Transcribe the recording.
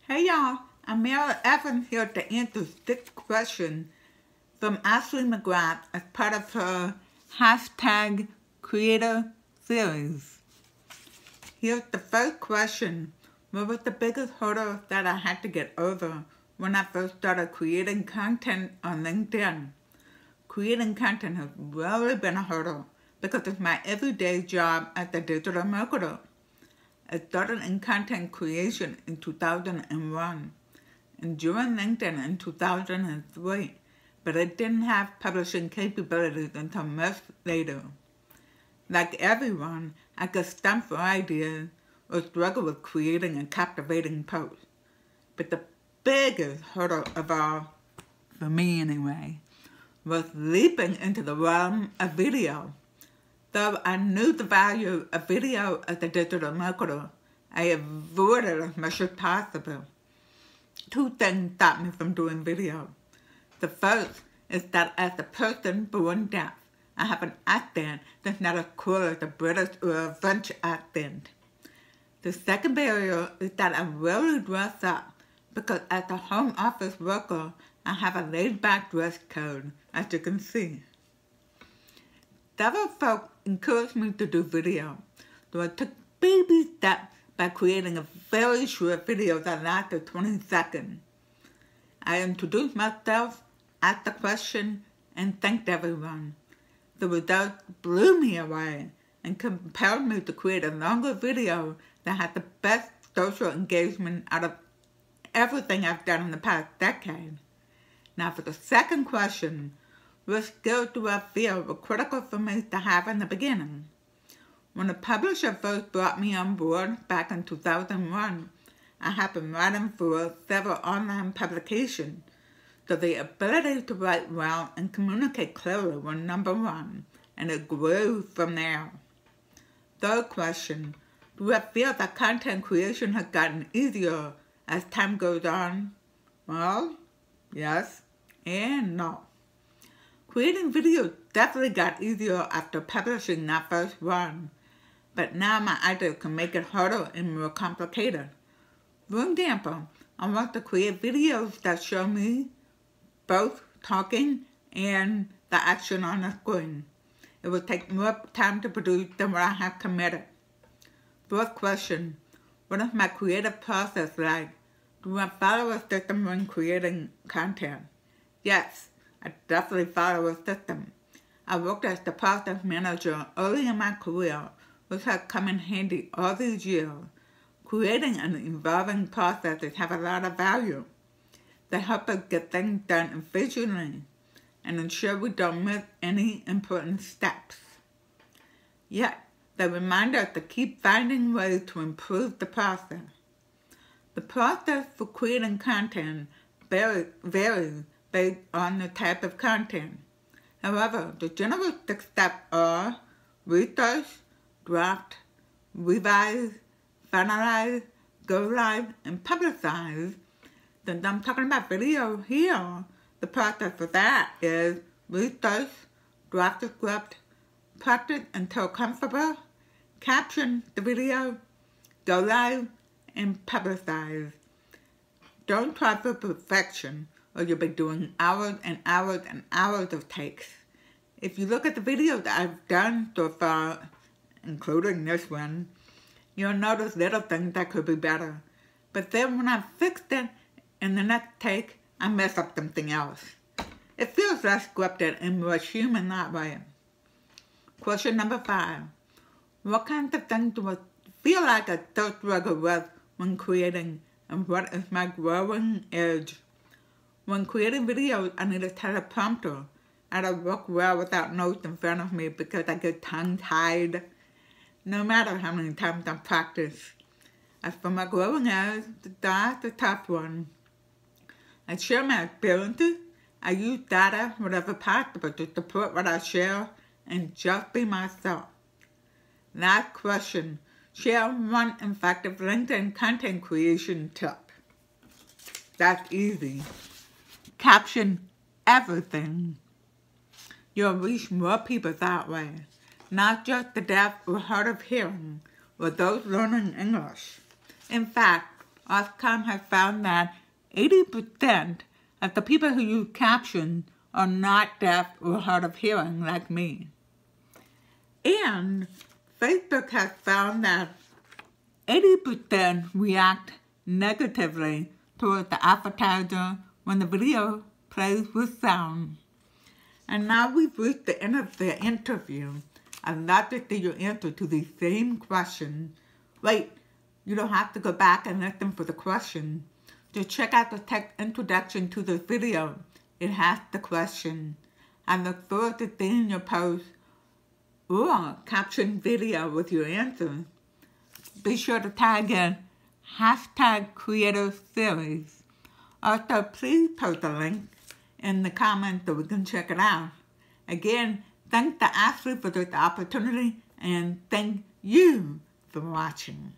Hey y'all, I'm Mary Evans here to answer 6 questions from Ashley McGrath as part of her hashtag creator series. Here's the first question. What was the biggest hurdle that I had to get over when I first started creating content on LinkedIn? Creating content has really been a hurdle because it's my everyday job as a digital marketer. I started in content creation in 2001 and joined LinkedIn in 2003, but I didn't have publishing capabilities until much later. Like everyone, I get stumped for ideas or struggle with creating a captivating post. But the biggest hurdle of all, for me anyway, was leaping into the realm of video. Though I knew the value of video as a digital marketer, I avoided as much as possible. 2 things stopped me from doing video. The first is that as a person born deaf, I have an accent that's not as cool as a British or a French accent. The second barrier is that I rarely dress up because as a home office worker, I have a laid-back dress code, as you can see. Several folks encouraged me to do video, so I took baby steps by creating a very short video that lasted 20 seconds. I introduced myself, asked a question, and thanked everyone. The results blew me away and compelled me to create a longer video that had the best social engagement out of everything I've done in the past decade. Now for the second question, what skills do I feel were critical for me to have in the beginning? When a publisher first brought me on board back in 2001, I had been writing for several online publications, so the ability to write well and communicate clearly were number one, and it grew from there. Third question, do I feel that content creation has gotten easier as time goes on? Well, yes and no. Creating videos definitely got easier after publishing that first one, but now my ideas can make it harder and more complicated. For example, I want to create videos that show me both talking and the action on the screen. It will take more time to produce than what I have committed. Fourth question, what is my creative process like? Do I follow a system when creating content? Yes, I definitely follow a system. I worked as the process manager early in my career, which has come in handy all these years. Creating and evolving processes have a lot of value. They help us get things done efficiently and ensure we don't miss any important steps. Yet, they remind us to keep finding ways to improve the process. The process for creating content varies based on the type of content. However, the general 6 steps are research, draft, revise, finalize, go live, and publicize. Since I'm talking about video here, the process for that is research, draft the script, practice until comfortable, caption the video, go live, and publicize. Don't try for perfection, or you'll be doing hours and hours and hours of takes. If you look at the videos that I've done so far, including this one, you'll notice little things that could be better. But then when I fixed it in the next take, I mess up something else. It feels less scripted and more human that way. Question number 5. What kinds of things do I feel like I still struggle with when creating, and what is my growing edge? When creating videos, I need a teleprompter. I don't work well without notes in front of me because I get tongue-tied, no matter how many times I practice. As for my growing edge, that's a tough one. I share my experiences. I use data whenever possible to support what I share and just be myself. Last question. Share one effective LinkedIn content creation tip. That's easy. Caption everything. You'll reach more people that way, not just the deaf or hard of hearing, or those learning English. In fact, Ofcom has found that 80% of the people who use captions are not deaf or hard of hearing like me. And Facebook has found that 80% react negatively towards the advertiser when the video plays with sound. And now we've reached the end of the interview. I'd love to see your answer to the same question. Wait, you don't have to go back and listen for the question. Just check out the text introduction to the video. It has the question. I look forward to seeing your post or caption video with your answer. Be sure to tag in #CreatorSeries. Also, please post a link in the comments so we can check it out. Again, thanks to Ashley for this opportunity, and thank you for watching.